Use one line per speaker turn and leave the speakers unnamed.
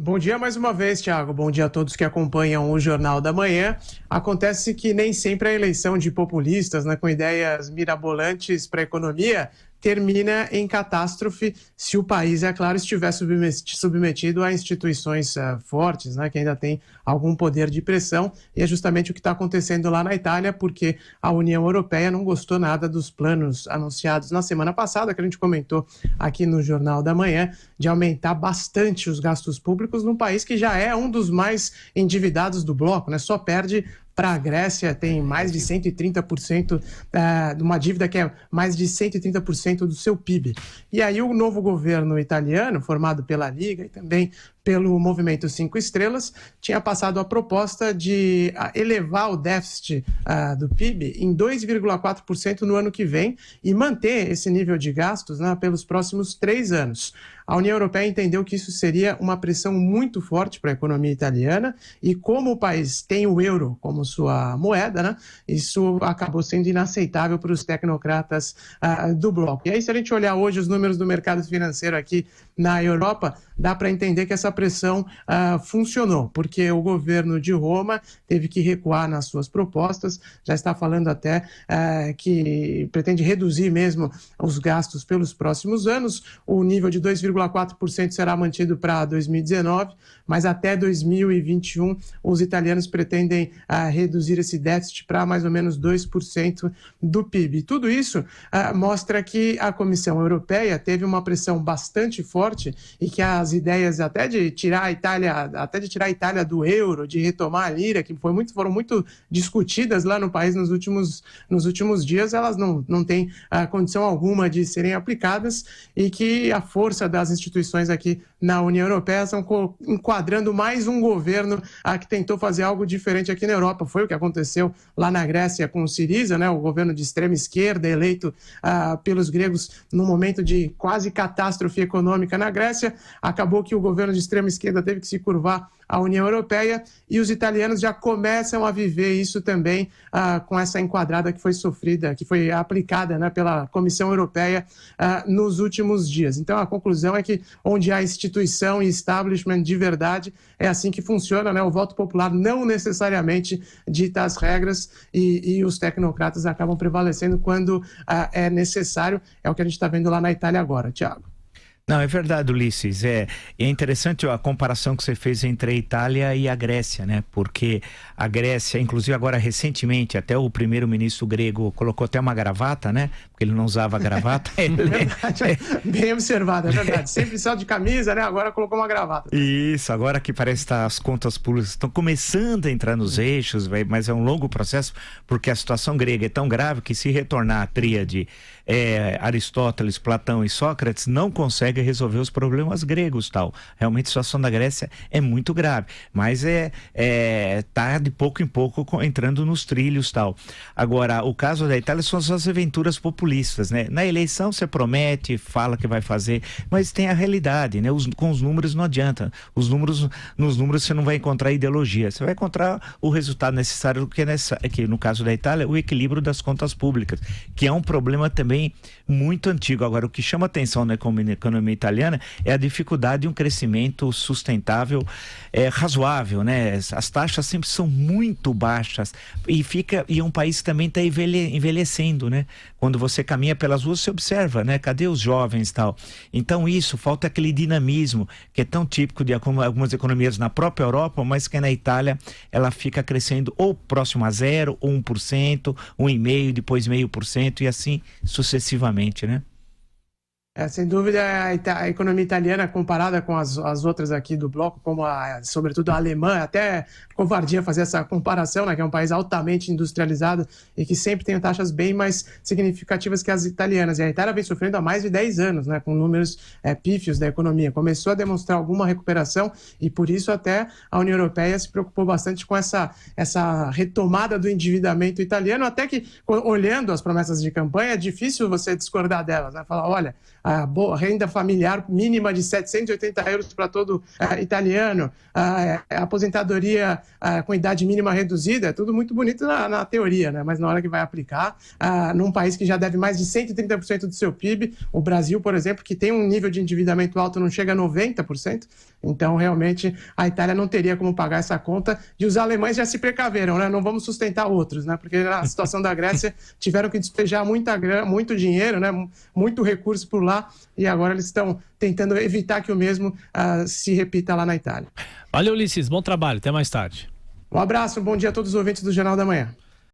Bom dia mais uma vez, Thiago. Bom dia a todos que acompanham o Jornal da Manhã. Acontece que nem sempre a eleição de populistas, né, com ideias mirabolantes para a economia, termina em catástrofe se o país, é claro, estiver submetido a instituições fortes, né, que ainda tem algum poder de pressão. E é justamente o que está acontecendo lá na Itália, porque a União Europeia não gostou nada dos planos anunciados na semana passada, que a gente comentou aqui no Jornal da Manhã, de aumentar bastante os gastos públicos num país que já é um dos mais endividados do bloco, né? Só perde para a Grécia, tem mais de 130%, de uma dívida que é mais de 130% do seu PIB. E aí o novo governo italiano, formado pela Liga e também pelo Movimento 5 Estrelas, tinha passado a proposta de elevar o déficit do PIB em 2,4% no ano que vem e manter esse nível de gastos, né, pelos próximos 3 anos. A União Europeia entendeu que isso seria uma pressão muito forte para a economia italiana e como o país tem o euro como sua moeda, né, isso acabou sendo inaceitável para os tecnocratas do bloco. E aí, se a gente olhar hoje os números do mercado financeiro aqui na Europa, dá para entender que essa pressão funcionou, porque o governo de Roma teve que recuar nas suas propostas, já está falando até que pretende reduzir mesmo os gastos pelos próximos anos. O nível de 2,4% será mantido para 2019, mas até 2021 os italianos pretendem reduzir esse déficit para mais ou menos 2% do PIB. Tudo isso mostra que a Comissão Europeia teve uma pressão bastante forte e que as ideias até de tirar a Itália do euro, de retomar a lira, que foram muito discutidas lá no país nos últimos dias, elas não têm condição alguma de serem aplicadas e que a força das instituições aqui na União Europeia estão enquadrando mais um governo que tentou fazer algo diferente aqui na Europa. Foi o que aconteceu lá na Grécia com o Syriza, né, o governo de extrema esquerda eleito pelos gregos no momento de quase catástrofe econômica na Grécia. Acabou que o governo de extrema esquerda teve que se curvar à União Europeia e os italianos já começam a viver isso também com essa enquadrada que foi sofrida, que foi aplicada, né, pela Comissão Europeia nos últimos dias. Então a conclusão é que onde há instituição e establishment de verdade, é assim que funciona, né? O voto popular não necessariamente dita as regras e os tecnocratas acabam prevalecendo quando é necessário. É o que a gente está vendo lá na Itália agora, Thiago.
Não, é verdade, Ulisses. É interessante a comparação que você fez entre a Itália e a Grécia, né? Porque a Grécia, inclusive agora recentemente, até o primeiro-ministro grego colocou até uma gravata, né? Porque ele não usava gravata.
Bem observado, é verdade. Sempre só de camisa, né? Agora colocou uma gravata.
Isso, agora que parece que as contas públicas estão começando a entrar nos eixos, mas é um longo processo, porque a situação grega é tão grave que se retornar à tríade Aristóteles, Platão e Sócrates, não consegue resolver os problemas gregos, tal. Realmente a situação da Grécia é muito grave, mas tá de pouco em pouco entrando nos trilhos, tal. Agora, o caso da Itália são as aventuras populistas, né? Na eleição você promete, fala que vai fazer, mas tem a realidade, né? Com os números não adianta. Nos números você não vai encontrar ideologia, você vai encontrar o resultado necessário que no caso da Itália, o equilíbrio das contas públicas, que é um problema também muito antigo. Agora, o que chama atenção na economia italiana é a dificuldade de um crescimento sustentável, razoável, né? As taxas sempre são muito baixas e é um país que também está envelhecendo, né? Quando você caminha pelas ruas, você observa, né? Cadê os jovens e tal? Então falta aquele dinamismo que é tão típico de algumas economias na própria Europa, mas que na Itália ela fica crescendo ou próximo a 0, ou 1%, 1,5%, depois 0,5% e assim sucessivamente, né?
Sem dúvida, a economia italiana, comparada com as outras aqui do bloco, como sobretudo a alemã, até covardia fazer essa comparação, né, que é um país altamente industrializado e que sempre tem taxas bem mais significativas que as italianas. E a Itália vem sofrendo há mais de 10 anos, né, com números pífios da economia. Começou a demonstrar alguma recuperação e, por isso, até a União Europeia se preocupou bastante com essa retomada do endividamento italiano, até que, olhando as promessas de campanha, é difícil você discordar delas, né? Falar, olha, a renda familiar mínima de 780 euros para todo italiano, a aposentadoria com idade mínima reduzida, é tudo muito bonito na teoria, né? Mas na hora que vai aplicar, num país que já deve mais de 130% do seu PIB, o Brasil, por exemplo, que tem um nível de endividamento alto, não chega a 90%, Então, realmente, a Itália não teria como pagar essa conta e os alemães já se precaveram, né? Não vamos sustentar outros, né? Porque na situação da Grécia tiveram que despejar muito dinheiro, né? Muito recurso por lá e agora eles estão tentando evitar que o mesmo se repita lá na Itália.
Valeu, Ulisses. Bom trabalho. Até mais tarde.
Um abraço, um bom dia a todos os ouvintes do Jornal da Manhã.